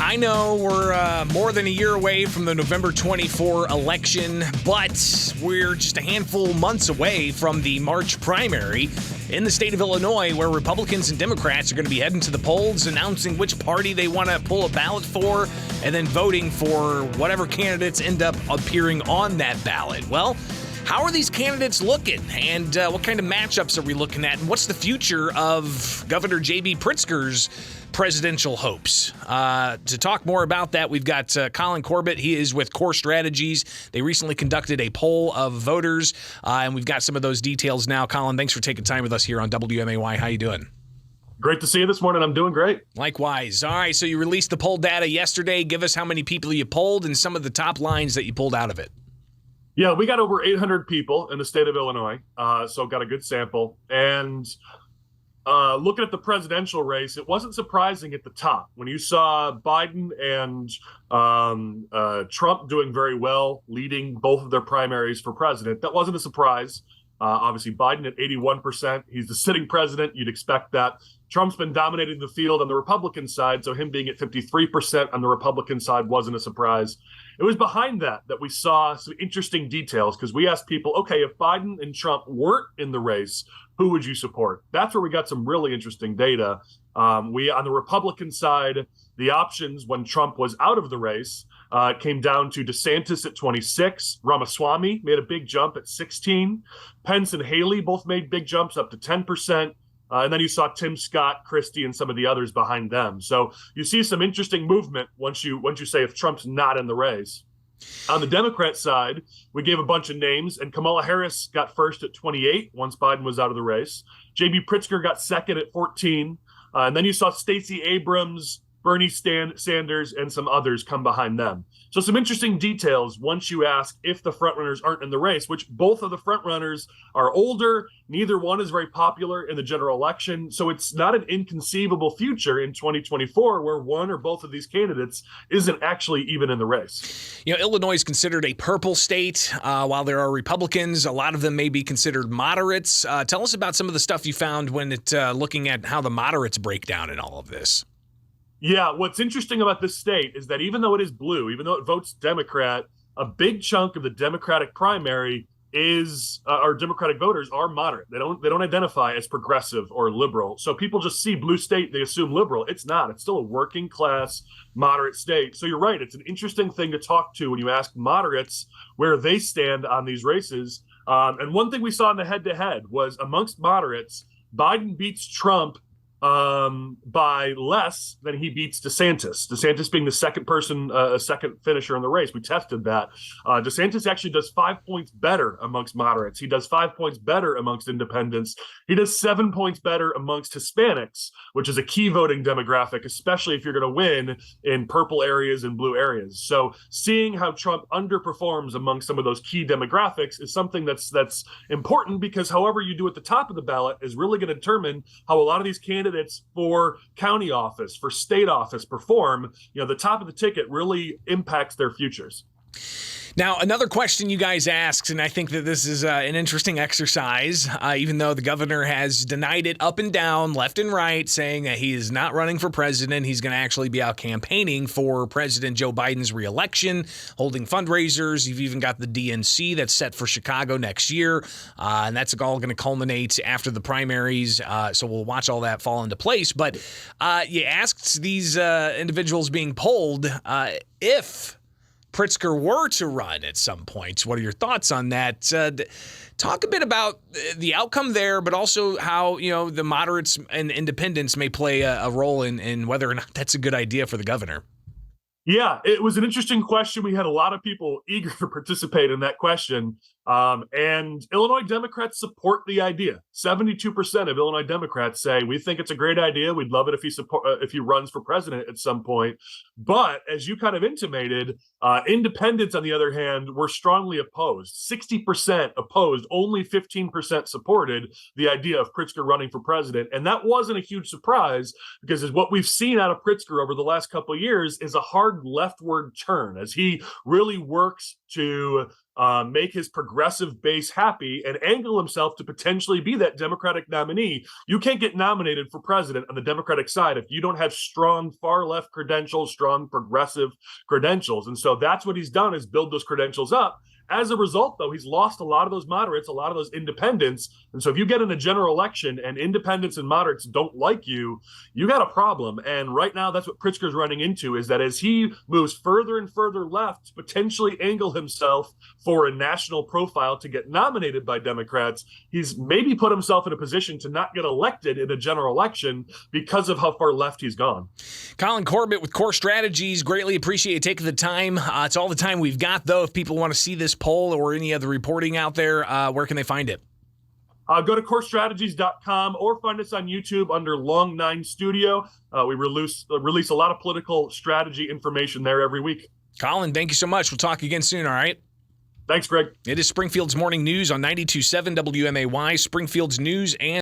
I know we're more than a year away from the November 24 election, but we're just a handful months away from the March primary in the state of Illinois, where Republicans and Democrats are going to be heading to the polls, announcing which party they want to pull a ballot for, and then voting for whatever candidates end up appearing on that ballot. Well, how are these candidates looking, and what kind of matchups are we looking at, and what's the future of Governor J.B. Pritzker's presidential hopes? To talk more about that, we've got Collin Corbett. He is with Cor Strategies. They recently conducted a poll of voters, and we've got some of those details now. Collin, thanks for taking time with us here on WMAY. How you doing? Great to see you this morning. I'm doing great. Likewise. All right, so you released the poll data yesterday. Give us how many people you polled and some of the top lines that you pulled out of it. Yeah, we got over 800 people in the state of Illinois, so got a good sample. And looking at the presidential race, it wasn't surprising at the top. When you saw Biden and Trump doing very well, leading both of their primaries for president, that wasn't a surprise. Obviously, Biden at 81%. He's the sitting president. You'd expect that. Trump's been dominating the field on the Republican side, so him being at 53% on the Republican side wasn't a surprise. It was behind that we saw some interesting details, because we asked people, okay, if Biden and Trump weren't in the race, who would you support? That's where we got some really interesting data. On the Republican side, the options when Trump was out of the race came down to DeSantis at 26, Ramaswamy made a big jump at 16, Pence and Haley both made big jumps up to 10%. And then you saw Tim Scott, Christie, and some of the others behind them. So you see some interesting movement once you say if Trump's not in the race. On the Democrat side, we gave a bunch of names, and Kamala Harris got first at 28 once Biden was out of the race. J.B. Pritzker got second at 14. And then you saw Stacey Abrams, Bernie Sanders, and some others come behind them. So some interesting details once you ask if the frontrunners aren't in the race, which both of the frontrunners are older. Neither one is very popular in the general election. So it's not an inconceivable future in 2024 where one or both of these candidates isn't actually even in the race. You know, Illinois is considered a purple state. While there are Republicans, a lot of them may be considered moderates. Tell us about some of the stuff you found when looking at how the moderates break down in all of this. Yeah, what's interesting about this state is that even though it is blue, even though it votes Democrat, a big chunk of the Democratic primary is our Democratic voters are moderate. They don't identify as progressive or liberal. So people just see blue state, they assume liberal. It's not. It's still a working class moderate state. So you're right. It's an interesting thing to talk to when you ask moderates where they stand on these races. And one thing we saw in the head-to-head was amongst moderates, Biden beats Trump by less than he beats DeSantis. DeSantis being the second person, second finisher in the race. We tested that. DeSantis actually does 5 points better amongst moderates. He does 5 points better amongst independents. He does 7 points better amongst Hispanics, which is a key voting demographic, especially if you're going to win in purple areas and blue areas. So seeing how Trump underperforms among some of those key demographics is something that's important, because however you do at the top of the ballot is really going to determine how a lot of these candidates for county office, for state office perform. You know, the top of the ticket really impacts their futures. Now, another question you guys asked, and I think that this is an interesting exercise, even though the governor has denied it up and down, left and right, saying that he is not running for president. He's going to actually be out campaigning for President Joe Biden's reelection, holding fundraisers. You've even got the DNC that's set for Chicago next year, and that's all going to culminate after the primaries, so we'll watch all that fall into place. But you asked these individuals being polled if Pritzker were to run at some point. What are your thoughts on that? Talk a bit about the outcome there, but also how, you know, the moderates and independents may play a role in whether or not that's a good idea for the governor. Yeah, it was an interesting question. We had a lot of people eager to participate in that question. And Illinois Democrats support the idea. 72% of Illinois Democrats say, we think it's a great idea. We'd love it if he runs for president at some point. But as you kind of intimated, independents, on the other hand, were strongly opposed. 60% opposed, only 15% supported the idea of Pritzker running for president. And that wasn't a huge surprise, because what we've seen out of Pritzker over the last couple of years is a hard leftward turn as he really works to make his progressive base happy, and angle himself to potentially be that Democratic nominee. You can't get nominated for president on the Democratic side if you don't have strong far-left credentials, strong progressive credentials. And so that's what he's done, is build those credentials up. As a result, though, he's lost a lot of those moderates, a lot of those independents. And so if you get in a general election and independents and moderates don't like you, you got a problem. And right now, that's what Pritzker's running into, is that as he moves further and further left to potentially angle himself for a national profile to get nominated by Democrats, he's maybe put himself in a position to not get elected in a general election because of how far left he's gone. Collin Corbett with Cor Strategies. Greatly appreciate you taking the time. It's all the time we've got, though. If people want to see this poll or any other reporting out there, where can they find it? Go to corstrategies.com or find us on YouTube under Long Nine Studio. We release a lot of political strategy information there every week. Collin, thank you so much. We'll talk again soon, all right? Thanks, Greg. It is Springfield's Morning News on 92.7 WMAY, Springfield's news and